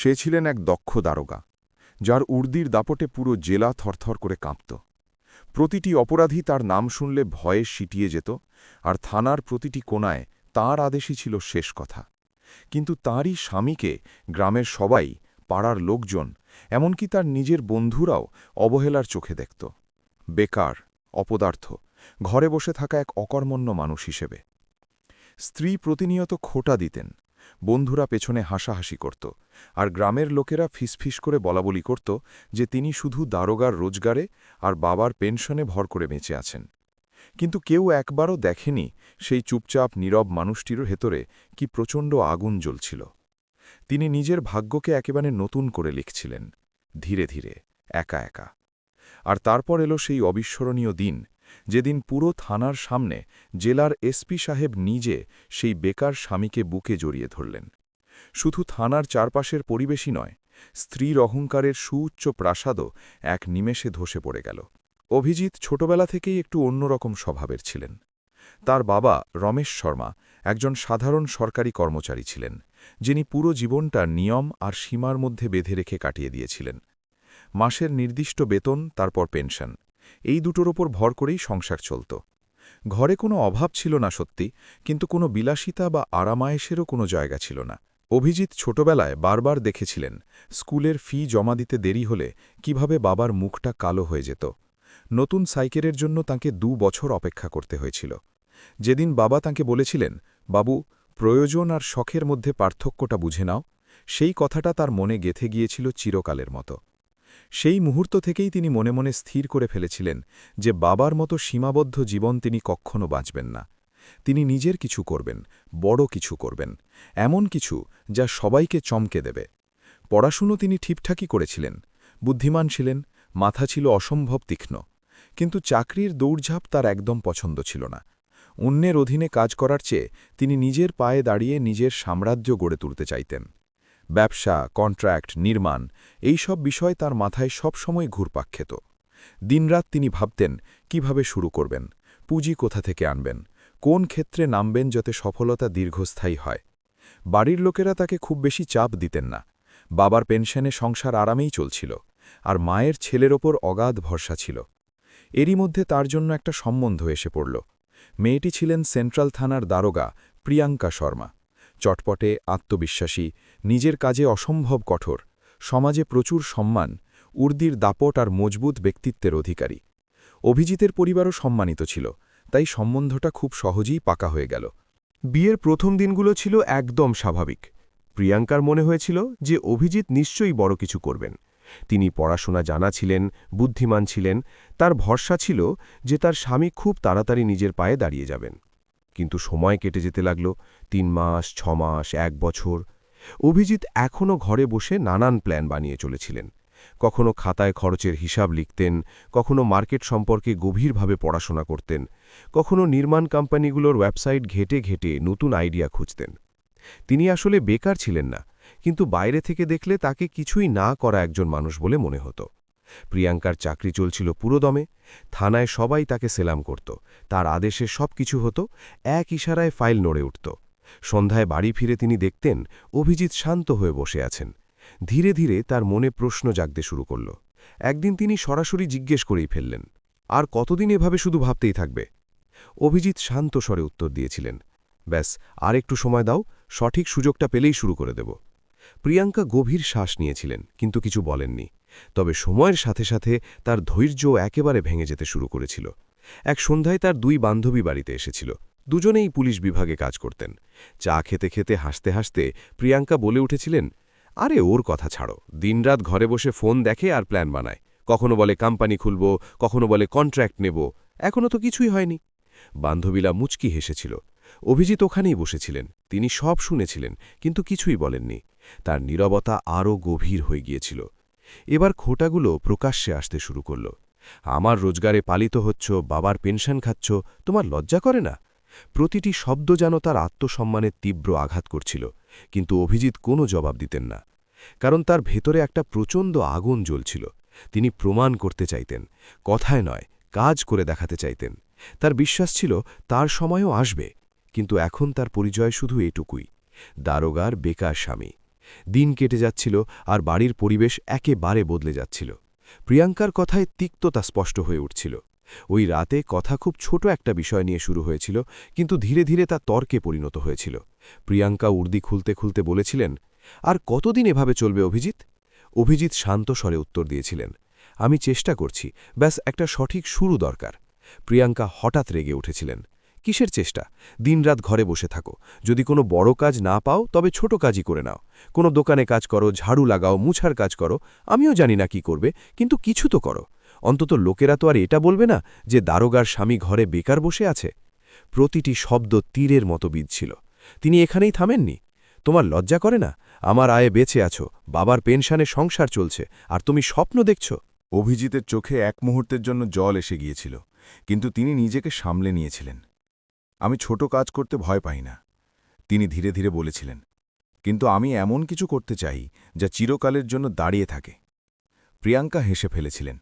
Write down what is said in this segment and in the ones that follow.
সে ছিলেন এক দক্ষ দারোগা, যার উর্দির দাপটে পুরো জেলা থরথর করে কাঁপত। প্রতিটি অপরাধী তার নাম শুনলে ভয়ে সিটিয়ে যেত, আর থানার প্রতিটি কোণায় তাঁর আদেশই ছিল শেষ কথা। কিন্তু তাঁরই স্বামীকে গ্রামের সবাই, পাড়ার লোকজন, এমনকি তার নিজের বন্ধুরাও অবহেলার চোখে দেখত। বেকার, অপদার্থ, ঘরে বসে থাকা এক অকর্মণ্য মানুষ হিসেবে। স্ত্রী প্রতিনিয়ত খোঁটা দিতেন, বন্ধুরা পেছনে হাসাহাসি করত, আর গ্রামের লোকেরা ফিসফিস করে বলাবলি করত যে তিনি শুধু দারোগার রোজগারে আর বাবার পেনশনে ভর করে বেঁচে আছেন। কিন্তু কেউ একবারও দেখেনি সেই চুপচাপ নীরব মানুষটির ভেতরে কি প্রচণ্ড আগুন জ্বলছিল। তিনি নিজের ভাগ্যকে একেবারে নতুন করে লিখছিলেন, ধীরে ধীরে, একা একা। আর তারপর এলো সেই অবিস্মরণীয় দিন, যেদিন পুরো থানার সামনে জেলার এসপি সাহেব নিজে সেই বেকার স্বামীকে বুকে জড়িয়ে ধরলেন। শুধু থানার চারপাশের পরিবেশই নয়, স্ত্রীর অহংকারের সুউচ্চ প্রাসাদও এক নিমেষে ধসে পড়ে গেল। অভিজিৎ ছোটবেলা থেকেই একটু অন্যরকম স্বভাবের ছিলেন। তার বাবা রমেশ শর্মা একজন সাধারণ সরকারি কর্মচারী ছিলেন, যিনি পুরো জীবনটা নিয়ম আর সীমার মধ্যে বেঁধে রেখে কাটিয়ে দিয়েছিলেন। মাসের নির্দিষ্ট বেতন, তারপর পেনশন, এই দুটোর ওপর ভর করেই সংসার চলত। ঘরে কোনো অভাব ছিল না সত্যি, কিন্তু কোনো বিলাসিতা বা আরামায়েশেরও কোনো জায়গা ছিল না। অভিজিৎ ছোটবেলায় বারবার দেখেছিলেন স্কুলের ফি জমা দিতে দেরি হলে কিভাবে বাবার মুখটা কালো হয়ে যেত। নতুন সাইকেলের জন্য তাঁকে 2 বছর অপেক্ষা করতে হয়েছিল। যেদিন বাবা তাঁকে বলেছিলেন, বাবু, প্রয়োজন আর শখের মধ্যে পার্থক্যটা বুঝে নাও, সেই কথাটা তার মনে গেঁথে গিয়েছিল চিরকালের মতো। সেই মুহূর্ত থেকেই তিনি মনে মনে স্থির করে ফেলেছিলেন যে বাবার মতো সীমাবদ্ধ জীবন তিনি কখনো বাঁচবেন না। তিনি নিজের কিছু করবেন, বড় কিছু করবেন, এমন কিছু যা সবাইকে চমকে দেবে। পড়াশুনো তিনি ঠিকঠাকই করেছিলেন, বুদ্ধিমান ছিলেন, মাথা ছিল অসম্ভব তীক্ষ্ণ। কিন্তু চাকরির দৌড়ঝাঁপ তার একদম পছন্দ ছিল না। অন্যের অধীনে কাজ করার চেয়ে তিনি নিজের পায়ে দাঁড়িয়ে নিজের সাম্রাজ্য গড়ে তুলতে চাইতেন। ব্যবসা, কন্ট্রাক্ট, নির্মাণ, এই সব বিষয় তার মাথায় সবসময় ঘুরপাক খেত। দিনরাত তিনি ভাবতেন কিভাবে শুরু করবেন, পুঁজি কোথা থেকে আনবেন, কোন ক্ষেত্রে নামবেন যাতে সফলতা দীর্ঘস্থায়ী হয়। বাড়ির লোকেরা তাকে খুব বেশি চাপ দিতেন না। বাবার পেনশনে সংসার আরামেই চলছিল, আর মায়ের ছেলের ওপর অগাধ ভরসা ছিল। এরই মধ্যে তার জন্য একটা সম্বন্ধ এসে পড়ল। মেয়েটি ছিলেন সেন্ট্রাল থানার দারোগা প্রিয়াঙ্কা শর্মা। চটপটে, আত্মবিশ্বাসী, নিজের কাজে অসম্ভব কঠোর, সমাজে প্রচুর সম্মান, উর্দির দাপট আর মজবুত ব্যক্তিত্বের অধিকারী। অভিজিতের পরিবারও সম্মানিত ছিল, তাই সম্বন্ধটা খুব সহজেই পাকা হয়ে গেল। বিয়ের প্রথম দিনগুলো ছিল একদম স্বাভাবিক। প্রিয়াঙ্কার মনে হয়েছিল যে অভিজিৎ নিশ্চয়ই বড় কিছু করবেন। তিনি পড়াশোনা জানা ছিলেন, বুদ্ধিমান ছিলেন, তার ভরসা ছিল যে তার স্বামী খুব তাড়াতাড়ি নিজের পায়ে দাঁড়িয়ে যাবেন। কিন্তু সময় কেটে যেতে লাগল, 3 মাস, 6 মাস, 1 বছর। অভিজিৎ এখনও ঘরে বসে নানান প্ল্যান বানিয়ে চলেছিলেন। কখনো খাতায় খরচের হিসাব লিখতেন, কখনো মার্কেট সম্পর্কে গভীরভাবে পড়াশোনা করতেন, কখনো নির্মাণ কোম্পানিগুলোর ওয়েবসাইট ঘেটে ঘেটে নতুন আইডিয়া খুঁজতেন। তিনি আসলে বেকার ছিলেন না, কিন্তু বাইরে থেকে দেখলে তাকে কিছুই না করা একজন মানুষ বলে মনে হতো। প্রিয়াঙ্কার চাকরি চলছিল পুরোদমে, থানায় সবাই তাকে সেলাম করত, তার আদেশে সব কিছু হতো, এক ইশারায় ফাইল নড়ে উঠত। সন্ধ্যায় বাড়ি ফিরে তিনি দেখতেন অভিজিৎ শান্ত হয়ে বসে আছেন। ধীরে ধীরে তার মনে প্রশ্ন জাগতে শুরু করল। একদিন তিনি সরাসরি জিজ্ঞেস করেই ফেললেন, আর কতদিন এভাবে শুধু ভাবতেই থাকবে? অভিজিৎ শান্ত স্বরে উত্তর দিয়েছিলেন, ব্যাস, আর একটু সময় দাও, সঠিক সুযোগটা পেলেই শুরু করে দেব। প্রিয়াঙ্কা গভীর শ্বাস নিয়েছিলেন, কিন্তু কিছু বলেননি। তবে সময়ের সাথে সাথে তার ধৈর্য একেবারে ভেঙে যেতে শুরু করেছিল। এক সন্ধ্যায় তার 2 বান্ধবী বাড়িতে এসেছিল। দুজনেই পুলিশ বিভাগে কাজ করতেন। চা খেতে খেতে হাসতে হাসতে প্রিয়াঙ্কা বলে উঠেছিলেন, আরে ওর কথা ছাড়ো, দিনরাত ঘরে বসে ফোন দেখে আর প্ল্যান বানায়। কখনো বলে কোম্পানি খুলব, কখনো বলে কন্ট্রাক্ট নেব, এখনো তো কিছুই হয়নি। বান্ধবীরা মুচকি হেসেছিল। অভিজিৎ ওখানেই বসেছিলেন, তিনি সব শুনেছিলেন, কিন্তু কিছুই বলেননি। তার নীরবতা আরও গভীর হয়ে গিয়েছিল। এবার খোঁটাগুলো প্রকাশ্যে আসতে শুরু করল। আমার রোজগারে পালিত হচ্ছ, বাবার পেনশন খাচ্ছ, তোমার লজ্জা করে না? প্রতিটি শব্দ যেন তার আত্মসম্মানের তীব্র আঘাত করছিল, কিন্তু অভিজিৎ কোনো জবাব দিতেন না। কারণ তার ভেতরে একটা প্রচণ্ড আগুন জ্বলছিল। তিনি প্রমাণ করতে চাইতেন, কথায় নয়, কাজ করে দেখাতে চাইতেন। তার বিশ্বাস ছিল তার সময়ও আসবে, কিন্তু এখন তার পরিচয় শুধু এটুকুই, দারোগার বেকার স্বামী। দিন কেটে যাচ্ছিল আর বাড়ির পরিবেশ একেবারে বদলে যাচ্ছিল। প্রিয়াঙ্কার কথায় তিক্ততা স্পষ্ট হয়ে উঠছিল। ওই রাতে কথা খুব ছোট একটা বিষয় নিয়ে শুরু হয়েছিল, কিন্তু ধীরে ধীরে তা তর্কে পরিণত হয়েছিল। প্রিয়াঙ্কা উর্দি খুলতে খুলতে বলেছিলেন, আর কতদিন এভাবে চলবে অভিজিৎ? অভিজিৎ শান্ত স্বরে উত্তর দিয়েছিলেন, আমি চেষ্টা করছি, ব্যাস একটা সঠিক শুরু দরকার। প্রিয়াঙ্কা হঠাৎ রেগে উঠেছিলেন, কিসের চেষ্টা? দিনরাত ঘরে বসে থাকো, যদি কোনো বড় কাজ না পাও তবে ছোট কাজই করে নাও। কোনো দোকানে কাজ করো, ঝাড়ু লাগাও, মুছার কাজ করো, আমিও জানি না কি করবে, কিন্তু কিছু তো করো। অন্তত লোকেরা তো আর এটা বলবে না যে দারোগার স্বামী ঘরে বেকার বসে আছে। প্রতিটি শব্দ তীরের মতো বিঁধছিল। তিনি এখানেই থামেননি। তোমার লজ্জা করে না? আমার আয়ে বেঁচে আছো, বাবার পেনশনে সংসার চলছে, আর তুমি স্বপ্ন দেখছ? অভিজিতের চোখে এক মুহূর্তের জন্য জল এসে গিয়েছিল, কিন্তু তিনি নিজেকে সামলে নিয়েছিলেন। আমি ছোট কাজ করতে ভয় পাই না, তিনি ধীরে ধীরে বলেছিলেন, কিন্তু আমি এমন কিছু করতে চাই যা চিরকালের জন্য দাঁড়িয়ে থাকে। প্রিয়াঙ্কা হেসে ফেলেছিলেন,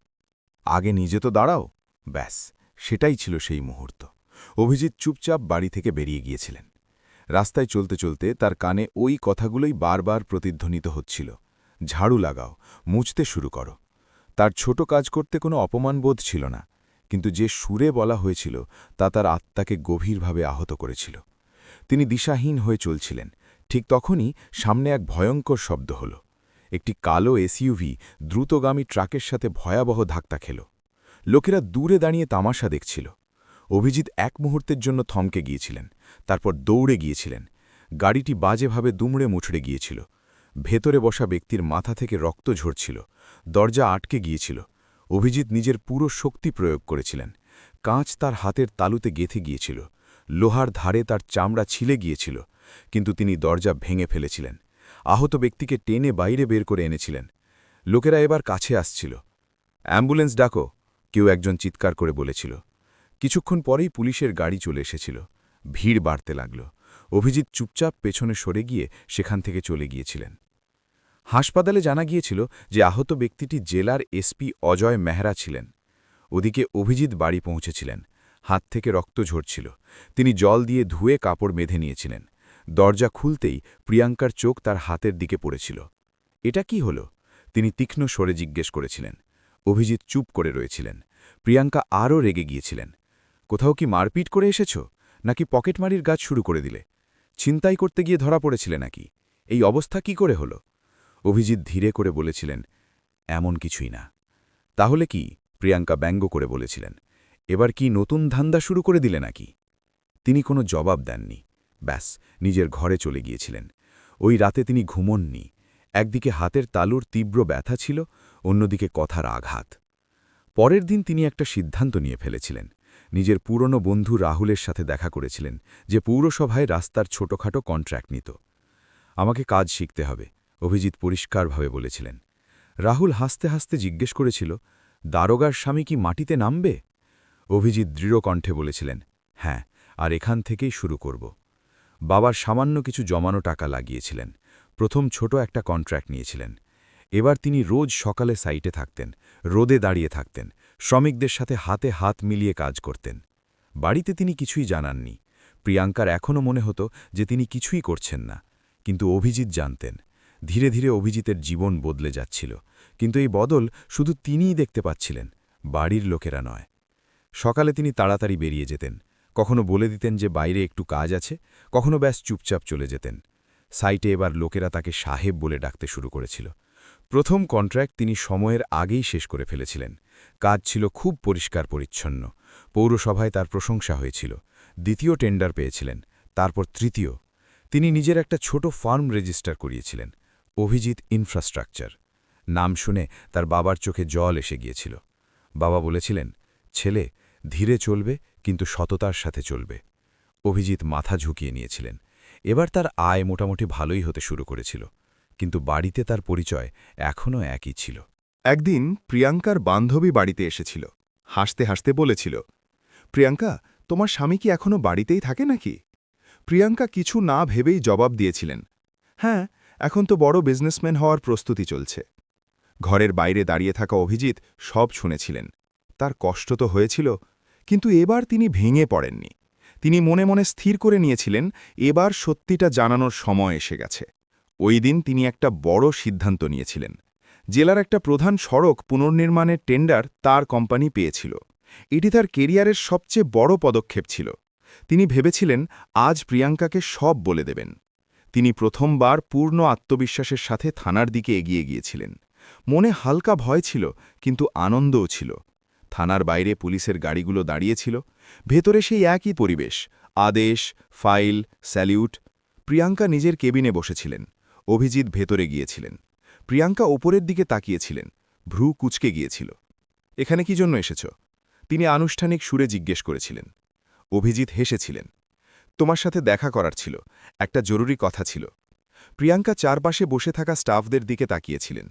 আগে নিজে তো দাঁড়াও। ব্যাস, সেটাই ছিল সেই মুহূর্ত। অভিজিৎ চুপচাপ বাড়ি থেকে বেরিয়ে গিয়েছিলেন। রাস্তায় চলতে চলতে তার কানে ওই কথাগুলোই বারবার প্রতিধ্বনিত হচ্ছিল, ঝাড়ু লাগাও, মুছতে শুরু করো। তার ছোট কাজ করতে কোনো অপমানবোধ ছিল না, কিন্তু যে সুরে বলা হয়েছিল তা তার আত্মাকে গভীরভাবে আহত করেছিল। তিনি দিশাহীন হয়ে চলছিলেন। ঠিক তখনই সামনে এক ভয়ঙ্কর শব্দ হল। একটি কালো এসইউভি দ্রুতগামী ট্রাকের সাথে ভয়াবহ ধাক্কা খেল। লোকেরা দূরে দাঁড়িয়ে তামাশা দেখছিল। অভিজিৎ এক মুহূর্তের জন্য থমকে গিয়েছিলেন, তারপর দৌড়ে গিয়েছিলেন। গাড়িটি বাজেভাবে দুমড়ে মুছড়ে গিয়েছিল। ভেতরে বসা ব্যক্তির মাথা থেকে রক্ত ঝরছিল, দরজা আটকে গিয়েছিল। অভিজিৎ নিজের পুরো শক্তি প্রয়োগ করেছিলেন। কাঁচ তার হাতের তালুতে গেঁথে গিয়েছিল, লোহার ধারে তার চামড়া ছিলে গিয়েছিল, কিন্তু তিনি দরজা ভেঙে ফেলেছিলেন। আহত ব্যক্তিকে টেনে বাইরে বের করে এনেছিলেন। লোকেরা এবার কাছে আসছিল। অ্যাম্বুলেন্স ডাকো, কেউ একজন চিৎকার করে বলেছিল। কিছুক্ষণ পরেই পুলিশের গাড়ি চলে এসেছিল। ভিড় বাড়তে লাগল। অভিজিৎ চুপচাপ পেছনে সরে গিয়ে সেখান থেকে চলে গিয়েছিলেন। হাসপাতালে জানা গিয়েছিল যে আহত ব্যক্তিটি জেলার এসপি অজয় মেহরা ছিলেন। ওদিকে অভিজিৎ বাড়ি পৌঁছেছিলেন। হাত থেকে রক্ত ঝরছিল। তিনি জল দিয়ে ধুয়ে কাপড় বেঁধে নিয়েছিলেন। দরজা খুলতেই প্রিয়াঙ্কার চোখ তার হাতের দিকে পড়েছিল। এটা কি হল? তিনি তীক্ষ্ণ স্বরে জিজ্ঞেস করেছিলেন। অভিজিৎ চুপ করে রয়েছিলেন। প্রিয়াঙ্কা আরও রেগে গিয়েছিলেন। কোথাও কি মারপিট করে এসেছ, নাকি পকেটমারির গাছ শুরু করে দিলে? ছিনতাই করতে গিয়ে ধরা পড়েছিলে নাকি? এই অবস্থা কি করে হল? অভিজিৎ ধীরে করে বলেছিলেন, এমন কিছুই না। তাহলে কি? প্রিয়াঙ্কা ব্যঙ্গ করে বলেছিলেন, এবার কি নতুন ধান্দা শুরু করে দিলে নাকি? তিনি কোনো জবাব দেননি। ব্যাস, নিজের ঘরে চলে গিয়েছিলেন। ওই রাতে তিনি ঘুমননি। একদিকে হাতের তালুর তীব্র ব্যথা ছিল, অন্যদিকে কথার আঘাত। পরের দিন তিনি একটা সিদ্ধান্ত নিয়ে ফেলেছিলেন। নিজের পুরনো বন্ধু রাহুলের সাথে দেখা করেছিলেন, যে পৌরসভায় রাস্তার ছোটখাটো কন্ট্রাক্ট নিত। আমাকে কাজ শিখতে হবে, অভিজিৎ পরিষ্কারভাবে বলেছিলেন। রাহুল হাসতে হাসতে জিজ্ঞেস করেছিল, দারোগার স্বামী কি মাটিতে নামবে? অভিজিৎ দৃঢ় কণ্ঠে বলেছিলেন, হ্যাঁ, আর এখান থেকেই শুরু করব। বাবার সামান্য কিছু জমানো টাকা লাগিয়েছিলেন। প্রথম ছোট একটা কন্ট্রাক্ট নিয়েছিলেন। এবার তিনি রোজ সকালে সাইটে থাকতেন, রোদে দাঁড়িয়ে থাকতেন, শ্রমিকদের সাথে হাতে হাত মিলিয়ে কাজ করতেন। বাড়িতে তিনি কিছুই জানাননি। প্রিয়াঙ্কার এখনও মনে হতো যে তিনি কিছুই করছেন না, কিন্তু অভিজিৎ জানতেন। ধীরে ধীরে অভিজিতের জীবন বদলে যাচ্ছিল, কিন্তু এই বদল শুধু তিনিই দেখতে পাচ্ছিলেন, বাড়ির লোকেরা নয়। সকালে তিনি তাড়াতাড়ি বেরিয়ে যেতেন, কখনো বলে দিতেন যে বাইরে একটু কাজ আছে, কখনো ব্যাস চুপচাপ চলে যেতেন। সাইটে এবার লোকেরা তাকে সাহেব বলে ডাকতে শুরু করেছিল। প্রথম কন্ট্রাক্ট তিনি সময়ের আগেই শেষ করে ফেলেছিলেন। কাজ ছিল খুব পরিষ্কার পরিচ্ছন্ন। পৌরসভায় তার প্রশংসা হয়েছিল। দ্বিতীয় টেন্ডার পেয়েছিলেন, তারপর তৃতীয়। তিনি নিজের একটা ছোট ফার্ম রেজিস্টার করিয়েছিলেন, অভিজিৎ ইনফ্রাস্ট্রাকচার। নাম শুনে তার বাবার চোখে জল এসে গিয়েছিল। বাবা বলেছিলেন, ছেলে, ধীরে চলবে, কিন্তু সততার সাথে চলবে। অভিজিৎ মাথা ঝুঁকিয়ে নিয়েছিলেন। এবার তার আয় মোটামুটি ভালোই হতে শুরু করেছিল, কিন্তু বাড়িতে তার পরিচয় এখনও একই ছিল। একদিন প্রিয়াঙ্কার বান্ধবী বাড়িতে এসেছিল। হাসতে হাসতে বলেছিল, প্রিয়াঙ্কা, তোমার স্বামী কি এখনও বাড়িতেই থাকে নাকি? প্রিয়াঙ্কা কিছু না ভেবেই জবাব দিয়েছিলেন, হ্যাঁ, এখন তো বড় বিজনেসম্যান হওয়ার প্রস্তুতি চলছে। ঘরের বাইরে দাঁড়িয়ে থাকা অভিজিৎ সব শুনেছিলেন। তার কষ্ট তো হয়েছিল, কিন্তু এবার তিনি ভেঙে পড়েননি। তিনি মনে মনে স্থির করে নিয়েছিলেন, এবার সত্যিটা জানানোর সময় এসে গেছে। ওই দিন তিনি একটা বড় সিদ্ধান্ত নিয়েছিলেন। জেলার একটা প্রধান সড়ক পুনর্নির্মাণের টেন্ডার তার কোম্পানি পেয়েছিল। এটি তার কেরিয়ারের সবচেয়ে বড় পদক্ষেপ ছিল। তিনি ভেবেছিলেন আজ প্রিয়াঙ্কাকে সব বলে দেবেন। তিনি প্রথমবার পূর্ণ আত্মবিশ্বাসের সাথে থানার দিকে এগিয়ে গিয়েছিলেন। মনে হালকা ভয় ছিল, কিন্তু আনন্দও ছিল। থানার বাইরে পুলিশের গাড়িগুলো দাঁড়িয়েছিল। ভেতরে সেই একই পরিবেশ, আদেশ, ফাইল, স্যালিউট। প্রিয়াঙ্কা নিজের কেবিনে বসেছিলেন। অভিজিৎ ভেতরে গিয়েছিলেন। প্রিয়াঙ্কা ওপরের দিকে তাকিয়েছিলেন, ভ্রু কুঁচকে গিয়েছিল। এখানে কি জন্য এসেছ? তিনি আনুষ্ঠানিক সুরে জিজ্ঞেস করেছিলেন। অভিজিৎ হেসেছিলেন। তোমার সাথে দেখা করার ছিল, একটা জরুরি কথা ছিল। প্রিয়াঙ্কা চারপাশে বসে থাকা স্টাফদের দিকে তাকিয়েছিলেন।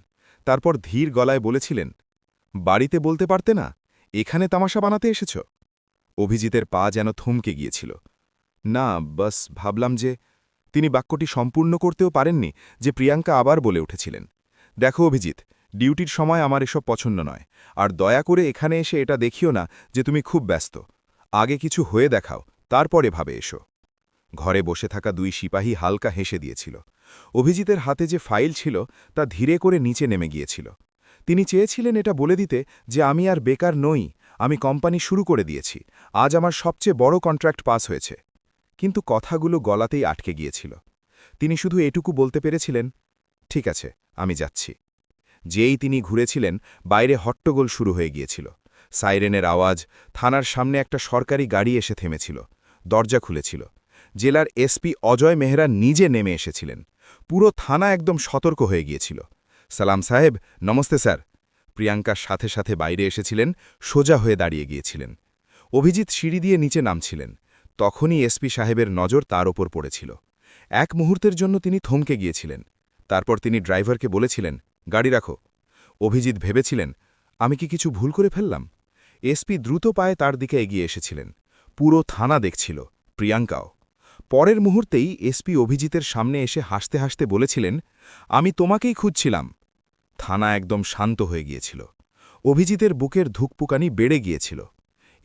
তারপর ধীর গলায় বলেছিলেন, বাড়িতে বলতে পারতে না, এখানে তামাশা বানাতে এসেছ? অভিজিতের পা যেন থমকে গিয়েছিল। না, বাস ভাবলাম যে। তিনি বাক্যটি সম্পূর্ণ করতেও পারেননি যে প্রিয়াঙ্কা আবার বলে উঠেছিলেন, দেখো অভিজিৎ, ডিউটির সময় আমার এসব পছন্দ নয়, আর দয়া করে এখানে এসে এটা দেখিও না যে তুমি খুব ব্যস্ত। আগে কিছু হয়ে দেখাও, তারপরে ভাবে এসো। ঘরে বসে থাকা দুই সিপাহী হালকা হেসে দিয়েছিল। অভিজিতের হাতে যে ফাইল ছিল তা ধীরে করে নিচে নেমে গিয়েছিল। তিনি চেয়েছিলেন এটা বলে দিতে যে আমি আর বেকার নই, আমি কোম্পানি শুরু করে দিয়েছি, আজ আমার সবচেয়ে বড় কন্ট্রাক্ট পাস হয়েছে। কিন্তু কথাগুলো গলাতেই আটকে গিয়েছিল। তিনি শুধু এটুকু বলতে পেরেছিলেন, ঠিক আছে, আমি যাচ্ছি। যেই তিনি ঘুরেছিলেন, বাইরে হট্টগোল শুরু হয়ে গিয়েছিল। সাইরেনের আওয়াজ, থানার সামনে একটা সরকারি গাড়ি এসে থেমেছিল। দরজা খুলেছিল। জেলার এসপি অজয় মেহরা নিজে নেমে এসেছিলেন। পুরো থানা একদম সতর্ক হয়ে গিয়েছিল। সালাম সাহেব, নমস্তে স্যার। প্রিয়াঙ্কার সাথে সাথে বাইরে এসেছিলেন, সোজা হয়ে দাঁড়িয়ে গিয়েছিলেন। অভিজিৎ সিঁড়ি দিয়ে নিচে নামছিলেন। তখনই এসপি সাহেবের নজর তার ওপর পড়েছিল। এক মুহূর্তের জন্য তিনি থমকে গিয়েছিলেন। তারপর তিনি ড্রাইভারকে বলেছিলেন, গাড়ি রাখো। অভিজিৎ ভেবেছিলেন, আমি কি কিছু ভুল করে ফেললাম? এসপি দ্রুত পায়ে তার দিকে এগিয়ে এসেছিলেন। পুরো থানা দেখছিল, প্রিয়াঙ্কাও। পরের মুহূর্তেই এসপি অভিজিতের সামনে এসে হাসতে হাসতে বলেছিলেন, আমি তোমাকেই খুঁজছিলাম। থানা একদম শান্ত হয়ে গিয়েছিল। অভিজিতের বুকের ধুকপুকানি বেড়ে গিয়েছিল।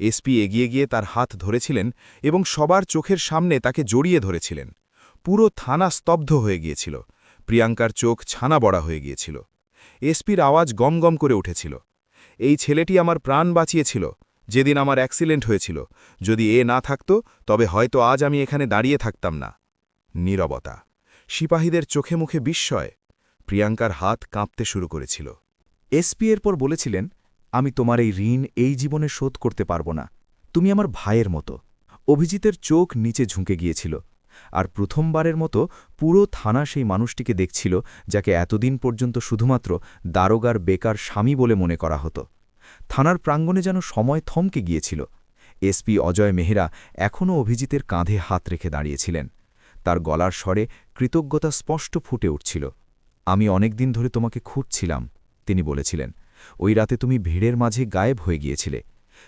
এসপি এগিয়ে গিয়ে তার হাত ধরেছিলেন এবং সবার চোখের সামনে তাকে জড়িয়ে ধরেছিলেন। পুরো থানা স্তব্ধ হয়ে গিয়েছিল। প্রিয়াঙ্কার চোখ ছানা বড়া হয়ে গিয়েছিল। এসপির আওয়াজ গমগম করে উঠেছিল, এই ছেলেটি আমার প্রাণ বাঁচিয়েছিল যেদিন আমার অ্যাক্সিডেন্ট হয়েছিল। যদি এ না থাকত, তবে হয়তো আজ আমি এখানে দাঁড়িয়ে থাকতাম না। নীরবতা। সিপাহীদের চোখে মুখে বিস্ময়। প্রিয়াঙ্কার হাত কাঁপতে শুরু করেছিল। এসপি এরপর বলেছিলেন, আমি তোমার এই ঋণ এই জীবনে শোধ করতে পারব না। তুমি আমার ভাইয়ের মতো। অভিজিতের চোখ নিচে ঝুঁকে গিয়েছিল। আর প্রথমবারের মতো পুরো থানা সেই মানুষটিকে দেখছিল যাকে এতদিন পর্যন্ত শুধুমাত্র দারোগার বেকার স্বামী বলে মনে করা হতো। থানার প্রাঙ্গণে যেন সময় থমকে গিয়েছিল। এসপি অজয় মেহরা এখনও অভিজিতের কাঁধে হাত রেখে দাঁড়িয়েছিলেন। তার গলার স্বরে কৃতজ্ঞতা স্পষ্ট ফুটে উঠছিল। আমি অনেকদিন ধরে তোমাকে খুঁজছিলাম, তিনি বলেছিলেন। ওই রাতে তুমি ভিড়ের মাঝে গায়েব হয়ে গিয়েছিলে।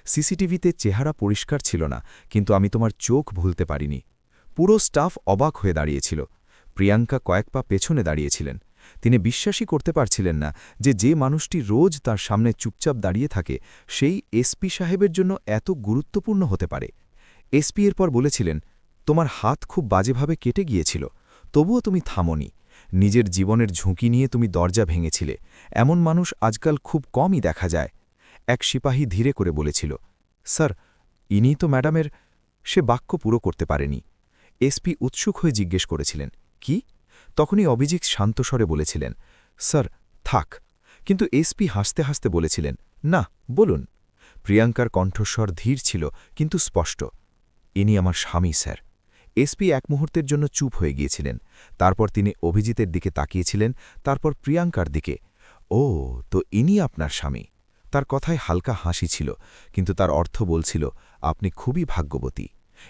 সিসিটিভিতে চেহারা পরিষ্কার ছিল না, কিন্তু আমি তোমার চোখ ভুলতে পারিনি। পুরো স্টাফ অবাক হয়ে দাঁড়িয়েছিল। প্রিয়াঙ্কা কয়েক পা পেছনে দাঁড়িয়েছিলেন। তিনি বিশ্বাসই করতে পারছিলেন না যে মানুষটি রোজ তার সামনে চুপচাপ দাঁড়িয়ে থাকে সেই এসপি সাহেবের জন্য এত গুরুত্বপূর্ণ হতে পারে। এসপি এরপর বলেছিলেন, তোমার হাত খুব বাজেভাবে কেটে গিয়েছিল, তবুও তুমি থামোনি। নিজের জীবনের ঝুঁকি নিয়ে তুমি দরজা ভেঙেছিলে। এমন মানুষ আজকাল খুব কমই দেখা যায়। এক সিপাহী ধীরে করে বলেছিল, স্যার, ইনিই তো ম্যাডামের। সে বাক্য পুরো করতে পারেনি। এসপি উৎসুক হয়ে জিজ্ঞেস করেছিলেন, কি? তখনই অভিজিৎ শান্তস্বরে বলেছিলেন, স্যার, থাক। কিন্তু এসপি হাসতে হাসতে বলেছিলেন, না, বলুন। প্রিয়াঙ্কার কণ্ঠস্বর ধীর ছিল, কিন্তু স্পষ্ট। ইনি আমার স্বামী, স্যার। এসপি এক মুহূর্তের জন্য চুপ হয়ে গিয়েছিলেন। তারপর তিনি অভিজিতের দিকে তাকিয়েছিলেন, তারপর প্রিয়াঙ্কার দিকে। ও, তো ইনি আপনার স্বামী। তার কথায় হালকা হাসি ছিল, কিন্তু তার অর্থ বলছিল, আপনি খুবই ভাগ্যবতী।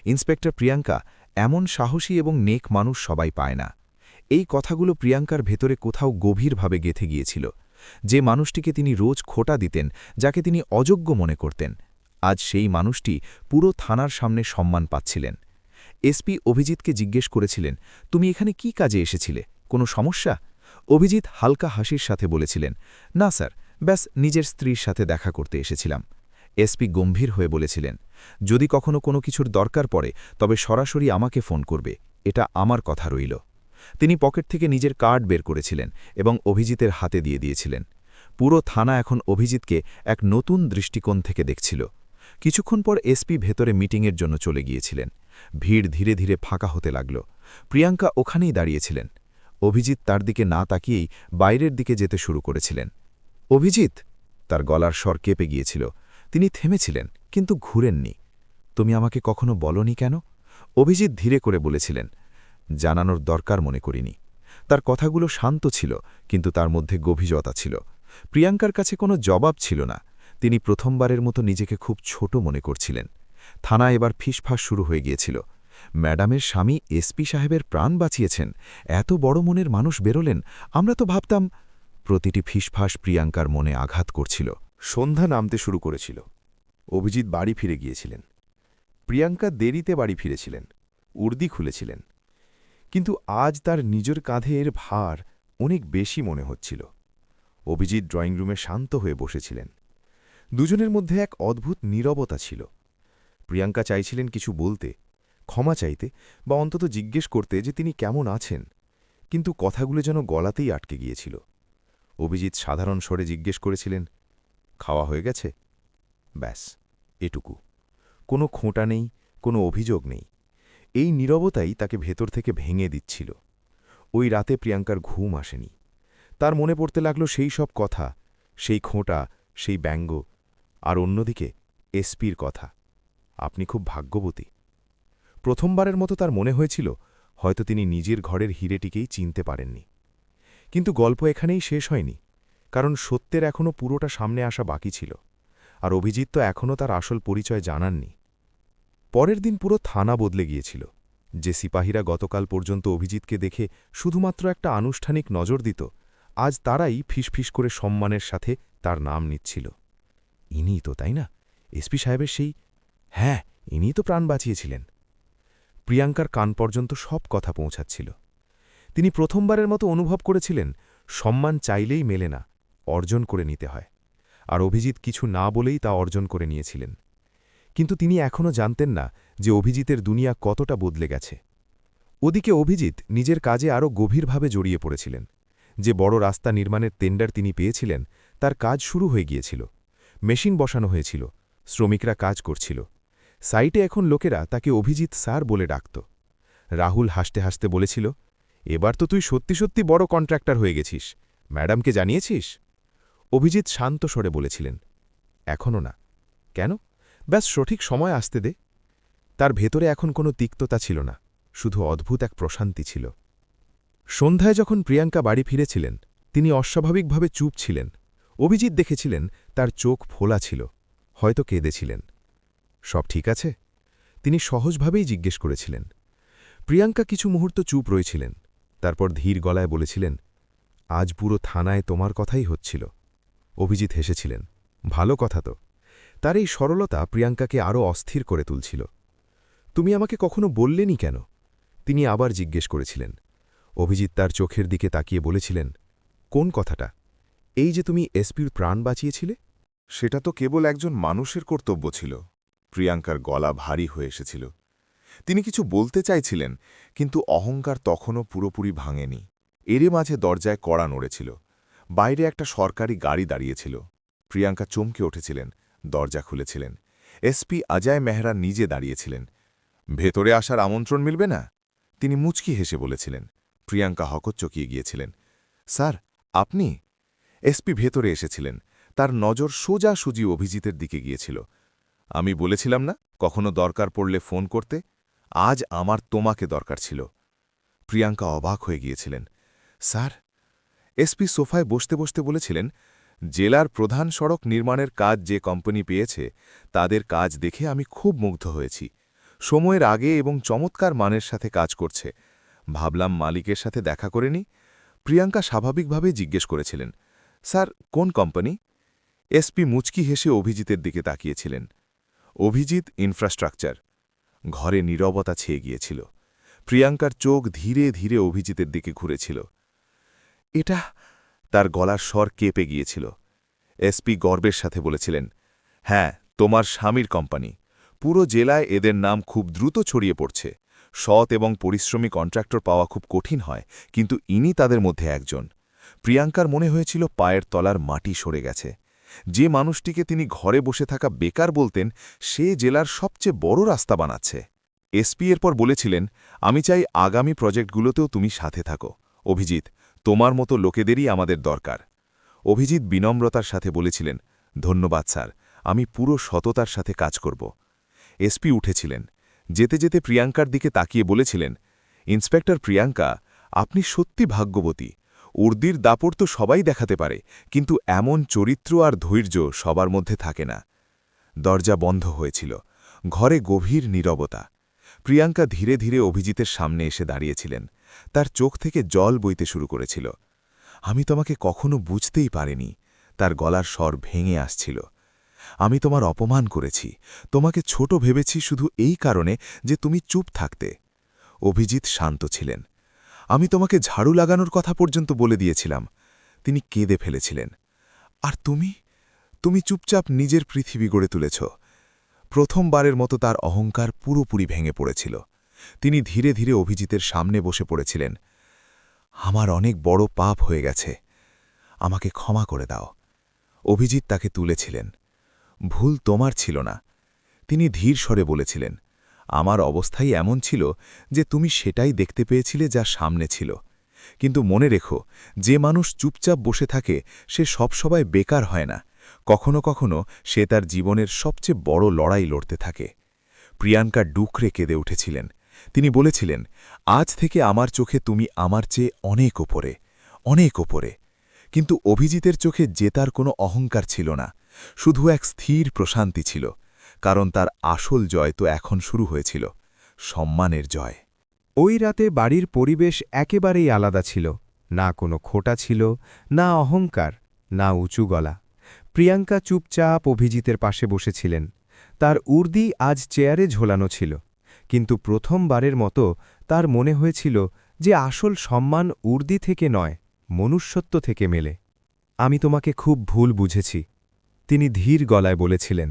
ইন্সপেক্টর প্রিয়াঙ্কা, এমন সাহসী এবং নেক মানুষ সবাই পায় না। এই কথাগুলো প্রিয়াঙ্কার ভেতরে কোথাও গভীরভাবে গেঁথে গিয়েছিল। যে মানুষটিকে তিনি রোজ খোটা দিতেন, যাকে তিনি অযোগ্য মনে করতেন, আজ সেই মানুষটি পুরো থানার সামনে সম্মান পাচ্ছিলেন। এসপি অভিজিৎকে জিজ্ঞেস করেছিলেন, তুমি এখানে কি কাজে এসেছিলে? কোনো সমস্যা? অভিজিৎ হালকা হাসির সাথে বলেছিলেন, না স্যার, ব্যাস নিজের স্ত্রীর সাথে দেখা করতে এসেছিলাম। এসপি গম্ভীর হয়ে বলেছিলেন, যদি কখনো কোনো কিছুর দরকার পড়ে তবে সরাসরি আমাকে ফোন করবে, এটা আমার কথা রইল। তিনি পকেট থেকে নিজের কার্ড বের করেছিলেন এবং অভিজিতের হাতে দিয়ে দিয়েছিলেন। পুরো থানা এখন অভিজিৎকে এক নতুন দৃষ্টিকোণ থেকে দেখছিল। কিছুক্ষণ পর এসপি ভেতরে মিটিংয়ের জন্য চলে গিয়েছিলেন। ভিড় ধীরে ধীরে ফাঁকা হতে লাগল। প্রিয়াঙ্কা ওখানেই দাঁড়িয়েছিলেন। অভিজিৎ তার দিকে না তাকিয়েই বাইরের দিকে যেতে শুরু করেছিলেন। অভিজিৎ! তার গলার স্বর কেঁপে গিয়েছিল। তিনি থেমেছিলেন, কিন্তু ঘুরেননি। তুমি আমাকে কখনো বলনি কেন? অভিজিৎ ধীরে করে বলেছিলেন। জানানোর দরকার মনে করিনি। তার কথাগুলো শান্ত ছিল, কিন্তু তার মধ্যে গভীরতা ছিল। প্রিয়াঙ্কার কাছে কোনো জবাব ছিল না। তিনি প্রথমবারের মতো নিজেকে খুব ছোট মনে করছিলেন। থানা এবার ফিসফাস শুরু হয়ে গিয়েছিল। ম্যাডামের স্বামী এসপি সাহেবের প্রাণ বাঁচিয়েছেন, এত বড় মনের মানুষ বেরোলেন, আমরা তো ভাবতাম। প্রতিটি ফিসফাস প্রিয়াঙ্কার মনে আঘাত করছিল। সন্ধ্যা নামতে শুরু করেছিল। অভিজিৎ বাড়ি ফিরে গিয়েছিলেন। প্রিয়াঙ্কা দেরিতে বাড়ি ফিরেছিলেন, উর্দি খুলেছিলেন। কিন্তু আজ তার নিজের কাঁধে এর ভার অনেক বেশি মনে হচ্ছিল। অভিজিৎ ড্রয়িং রুমে শান্ত হয়ে বসেছিলেন। দুজনের মধ্যে এক অদ্ভুত নীরবতা ছিল। প্রিয়াঙ্কা চাইছিলেন কিছু বলতে, ক্ষমা চাইতে, বা অন্তত জিজ্ঞেস করতে যে তিনি কেমন আছেন, কিন্তু কথাগুলো যেন গলাতেই আটকে গিয়েছিল। অভিজিৎ সাধারণ স্বরে জিজ্ঞেস করেছিলেন, খাওয়া হয়ে গেছে? ব্যাস, এটুকু। কোনো খোঁটা নেই, কোনো অভিযোগ নেই। এই নীরবতাই তাকে ভেতর থেকে ভেঙে দিচ্ছিল। ওই রাতে প্রিয়াঙ্কার ঘুম আসেনি। তার মনে পড়তে লাগল সেই সব কথা, সেই খোঁটা, সেই ব্যঙ্গ, আর অন্যদিকে এসপির কথা। আপনি খুব ভাগ্যবতী। প্রথমবারের মতো তার মনে হয়েছিল হয়তো তিনি নিজের ঘরের হিরেটিকেই চিনতে পারেননি। কিন্তু গল্প এখানেই শেষ হয়নি, কারণ সত্যের এখনও পুরোটা সামনে আসা বাকি ছিল। আর অভিজিৎ তো এখনও তার আসল পরিচয় জানাননি। পরের দিন পুরো থানা বদলে গিয়েছিল। যে সিপাহীরা গতকাল পর্যন্ত অভিজিৎকে দেখে শুধুমাত্র একটা আনুষ্ঠানিক নজর দিত, আজ তারাই ফিসফিস করে সম্মানের সাথে তার নাম নিচ্ছিল। ইনিই তো, তাই না? এসপি সাহেবের সেই... হ্যাঁ, ইনিই তো প্রাণ বাঁচিয়েছিলেন। প্রিয়াঙ্কার কান পর্যন্ত সব কথা পৌঁছাচ্ছিল। তিনি প্রথমবারের মতো অনুভব করেছিলেন সম্মান চাইলেই মেলে না, অর্জন করে নিতে হয়। আর অভিজিৎ কিছু না বলেই তা অর্জন করে নিয়েছিলেন। কিন্তু তিনি এখনও জানতেন না যে অভিজিতের দুনিয়া কতটা বদলে গেছে। ওদিকে অভিজিৎ নিজের কাজে আরও গভীরভাবে জড়িয়ে পড়েছিলেন। যে বড় রাস্তা নির্মাণের টেন্ডার তিনি পেয়েছিলেন, তার কাজ শুরু হয়ে গিয়েছিল। মেশিন বসানো হয়েছিল, শ্রমিকরা কাজ করছিল। সাইটে এখন লোকেরা তাকে অভিজিৎ স্যার বলে ডাকত। রাহুল হাসতে হাসতে বলেছিল, এবার তো তুই সত্যি সত্যি বড় কন্ট্রাক্টর হয়ে গেছিস, ম্যাডামকে জানিয়েছিস? অভিজিৎ শান্ত স্বরে বলেছিলেন, এখনও না। কেন? ব্যাস সঠিক সময় আসতে দে। তার ভেতরে এখন কোনো তিক্ততা ছিল না, শুধু অদ্ভুত এক প্রশান্তি ছিল। সন্ধ্যায় যখন প্রিয়াঙ্কা বাড়ি ফিরেছিলেন, তিনি অস্বাভাবিকভাবে চুপ ছিলেন। অভিজিৎ দেখেছিলেন তার চোখ ফোলা ছিল, হয়তো কেঁদেছিলেন। সব ঠিক আছে? তিনি সহজভাবেই জিজ্ঞেস করেছিলেন। প্রিয়াঙ্কা কিছু মুহূর্ত চুপ রয়েছিলেন, তারপর ধীর গলায় বলেছিলেন, আজ পুরো থানায় তোমার কথাই হচ্ছিল। অভিজিৎ হেসেছিলেন, ভালো কথা তো। তার এই সরলতা প্রিয়াঙ্কাকে আরও অস্থির করে তুলছিল। তুমি আমাকে কখনো বললেনি কেন? তিনি আবার জিজ্ঞেস করেছিলেন। অভিজিৎ তার চোখের দিকে তাকিয়ে বলেছিলেন, কোন কথাটা? এই যে তুমি এসপির প্রাণ বাঁচিয়েছিলে? সেটা তো কেবল একজন মানুষের কর্তব্য ছিল। প্রিয়াঙ্কার গলা ভারী হয়ে এসেছিল। তিনি কিছু বলতে চাইছিলেন, কিন্তু অহংকার তখনও পুরোপুরি ভাঙেনি। এরই মাঝে দরজায় কড়া নড়েছিল। বাইরে একটা সরকারি গাড়ি দাঁড়িয়েছিল। প্রিয়াঙ্কা চমকে উঠেছিলেন, দরজা খুলেছিলেন। এসপি অজয় মেহরা নিজে দাঁড়িয়েছিলেন। ভেতরে আসার আমন্ত্রণ মিলবে না? তিনি মুচকি হেসে বলেছিলেন। প্রিয়াঙ্কা হকচকিয়ে গিয়েছিলেন। স্যার, আপনি? এসপি ভেতরে এসেছিলেন। তার নজর সোজাসুজি অভিজিতের দিকে গিয়েছিল। আমি বলেছিলাম না, কখনো দরকার পড়লে ফোন করতে? আজ আমার তোমাকে দরকার ছিল। প্রিয়াঙ্কা অবাক হয়ে গিয়েছিলেন। স্যার? এসপি সোফায় বসতে বসতে বলেছিলেন, জেলার প্রধান সড়ক নির্মাণের কাজ যে কোম্পানি পেয়েছে, তাদের কাজ দেখে আমি খুব মুগ্ধ হয়েছি। সময়ের আগে এবং চমৎকার মানের সাথে কাজ করছে। ভাবলাম মালিকের সাথে দেখা করে নি। প্রিয়াঙ্কা স্বাভাবিকভাবেই জিজ্ঞেস করেছিলেন, স্যার, কোন কোম্পানি? এসপি মুচকি হেসে অভিজিতের দিকে তাকিয়েছিলেন। অভিজিৎ ইনফ্রাস্ট্রাকচার। ঘরে নীরবতা ছেয়ে গিয়েছিল। প্রিয়াঙ্কার চোখ ধীরে ধীরে অভিজিতের দিকে ঘুরেছিল। এটা... তার গলার স্বর কেঁপে গিয়েছিল। এসপি গর্বের সাথে বলেছিলেন, হ্যাঁ, তোমার স্বামীর কোম্পানি। পুরো জেলায় এদের নাম খুব দ্রুত ছড়িয়ে পড়ছে। সৎ এবং পরিশ্রমী কন্ট্রাক্টর পাওয়া খুব কঠিন হয়, কিন্তু ইনি তাদের মধ্যে একজন। প্রিয়াঙ্কার মনে হয়েছিল পায়ের তলার মাটি সরে গেছে। যে মানুষটিকে তিনি ঘরে বসে থাকা বেকার বলতেন, সে জেলার সবচেয়ে বড় রাস্তা বানাচ্ছে। এসপি এরপর বলেছিলেন, আমি চাই আগামী প্রজেক্টগুলোতেও তুমি সাথে থাকো। অভিজিৎ, তোমার মতো লোকেদেরই আমাদের দরকার। অভিজিৎ বিনম্রতার সাথে বলেছিলেন, ধন্যবাদ স্যার, আমি পুরো সততার সাথে কাজ করব। এসপি উঠেছিলেন। যেতে যেতে প্রিয়াঙ্কার দিকে তাকিয়ে বলেছিলেন, ইন্সপেক্টর প্রিয়াঙ্কা, আপনি সত্যি ভাগ্যবতী। উর্দির দাপট তো সবাই দেখাতে পারে, কিন্তু এমন চরিত্র আর ধৈর্য সবার মধ্যে থাকে না। দরজা বন্ধ হয়েছিল। ঘরে গভীর নীরবতা। প্রিয়াঙ্কা ধীরে ধীরে অভিজিতের সামনে এসে দাঁড়িয়েছিলেন। তার চোখ থেকে জল বইতে শুরু করেছিল। আমি তোমাকে কখনো বুঝতেই পারিনি। তার গলার স্বর ভেঙে আসছিল। আমি তোমার অপমান করেছি, তোমাকে ছোট ভেবেছি শুধু এই কারণে যে তুমি চুপ থাকতে। অভিজিৎ শান্ত ছিলেন। আমি তোমাকে ঝাড়ু লাগানোর কথা পর্যন্ত বলে দিয়েছিলাম। তিনি কেঁদে ফেলেছিলেন। আর তুমি চুপচাপ নিজের পৃথিবী গড়ে তুলেছ। প্রথমবারের মতো তার অহংকার পুরোপুরি ভেঙে পড়েছিল। তিনি ধীরে ধীরে অভিজিতের সামনে বসে পড়েছিলেন। আমার অনেক বড় পাপ হয়ে গেছে, আমাকে ক্ষমা করে দাও। অভিজিৎ তাকে তুলেছিলেন। ভুল তোমার ছিল না। তিনি ধীর স্বরে বলেছিলেন, আমার অবস্থাই এমন ছিল যে তুমি সেটাই দেখতে পেয়েছিলে যা সামনে ছিল। কিন্তু মনে রেখো, যে মানুষ চুপচাপ বসে থাকে সে সবসময় বেকার হয় না। কখনো কখনো সে তার জীবনের সবচেয়ে বড় লড়াই লড়তে থাকে। প্রিয়াঙ্কা ডুকরে কেঁদে উঠেছিলেন। তিনি বলেছিলেন, আজ থেকে আমার চোখে তুমি আমার চেয়ে অনেক ওপরে, অনেক ওপরে। কিন্তু অভিজিতের চোখে জেতার কোনো অহংকার ছিল না, শুধু এক স্থির প্রশান্তি ছিল। কারণ তার আসল জয় তো এখন শুরু হয়েছিল, সম্মানের জয়। ওই রাতে বাড়ির পরিবেশ একেবারেই আলাদা ছিল। না কোনো খোটা ছিল, না অহংকার, না উঁচু গলা। প্রিয়াঙ্কা চুপচাপ অভিজিতের পাশে বসেছিলেন। তার উর্দি আজ চেয়ারে ঝোলানো ছিল, কিন্তু প্রথমবারের মতো তার মনে হয়েছিল যে আসল সম্মান উর্দি থেকে নয়, মনুষ্যত্ব থেকে মেলে। আমি তোমাকে খুব ভুল বুঝেছি, তিনি ধীর গলায় বলেছিলেন।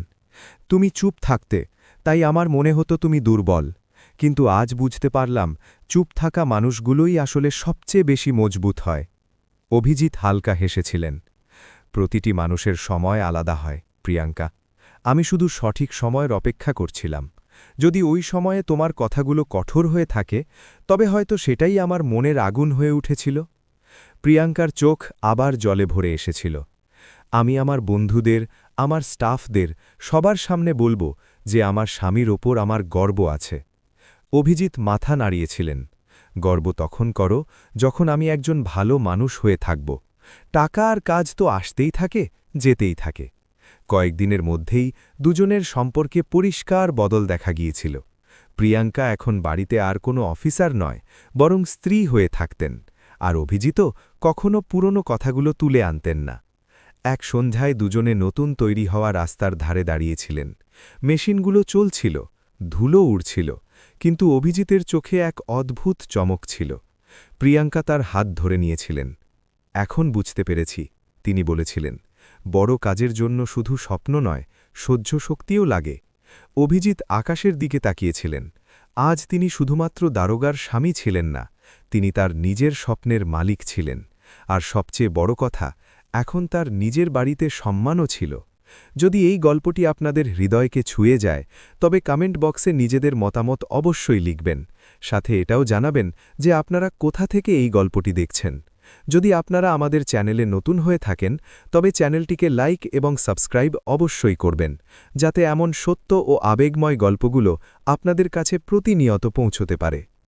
তুমি চুপ থাকতে, তাই আমার মনে হতো তুমি দুর্বল। কিন্তু আজ বুঝতে পারলাম, চুপ থাকা মানুষগুলোই আসলে সবচেয়ে বেশি মজবুত হয়। অভিজিৎ হালকা হেসেছিলেন। প্রতিটি মানুষের সময় আলাদা হয় প্রিয়াঙ্কা। আমি শুধু সঠিক সময়ের অপেক্ষা করছিলাম। যদি ওই সময়ে তোমার কথাগুলো কঠোর হয়ে থাকে, তবে হয়তো সেটাই আমার মনের আগুন হয়ে উঠেছিল। প্রিয়াঙ্কার চোখ আবার জলে ভরে এসেছিল। আমি আমার বন্ধুদের, আমার স্টাফদের সবার সামনে বলবো যে আমার স্বামীর ওপর আমার গর্ব আছে। অভিজিৎ মাথা নাড়িয়েছিলেন। গর্ব তখন করো যখন আমি একজন ভালো মানুষ হয়ে থাকব। টাকা আর কাজ তো আসতেই থাকে, যেতেই থাকে। কয়েকদিনের মধ্যেই দুজনের সম্পর্কে পরিষ্কার বদল দেখা গিয়েছিল। প্রিয়াঙ্কা এখন বাড়িতে আর কোনো অফিসার নয়, বরং স্ত্রী হয়ে থাকতেন। আর অভিজিৎও কখনো পুরনো কথাগুলো তুলে আনতেন না। এক সন্ধ্যায় দুজনে নতুন তৈরি হওয়া রাস্তার ধারে দাঁড়িয়েছিলেন। মেশিনগুলো চলছিল, ধুলো উড়ছিল, কিন্তু অভিজিতের চোখে এক অদ্ভুত চমক ছিল। প্রিয়াঙ্কা তার হাত ধরে নিয়েছিলেন। এখন বুঝতে পেরেছি, তিনি বলেছিলেন, বড় কাজের জন্য শুধু স্বপ্ন নয়, সহ্য শক্তিও লাগে। অভিজিৎ আকাশের দিকে তাকিয়েছিলেন। আজ তিনি শুধুমাত্র দারোগার স্বামী ছিলেন না, তিনি তার নিজের স্বপ্নের মালিক ছিলেন। আর সবচেয়ে বড় কথা, এখন তার নিজের বাড়িতে সম্মানও ছিল। যদি এই গল্পটি আপনাদের হৃদয়কে ছুঁয়ে যায়, তবে কমেন্ট বক্সে নিজেদের মতামত অবশ্যই লিখবেন। সাথে এটাও জানাবেন যে আপনারা কোথা থেকে এই গল্পটি দেখছেন। যদি আপনারা আমাদের চ্যানেলে নতুন হয়ে থাকেন, তবে চ্যানেলটিকে লাইক এবং সাবস্ক্রাইব অবশ্যই করবেন, যাতে এমন সত্য ও আবেগময় গল্পগুলো আপনাদের কাছে প্রতিনিয়ত পৌঁছতে পারে।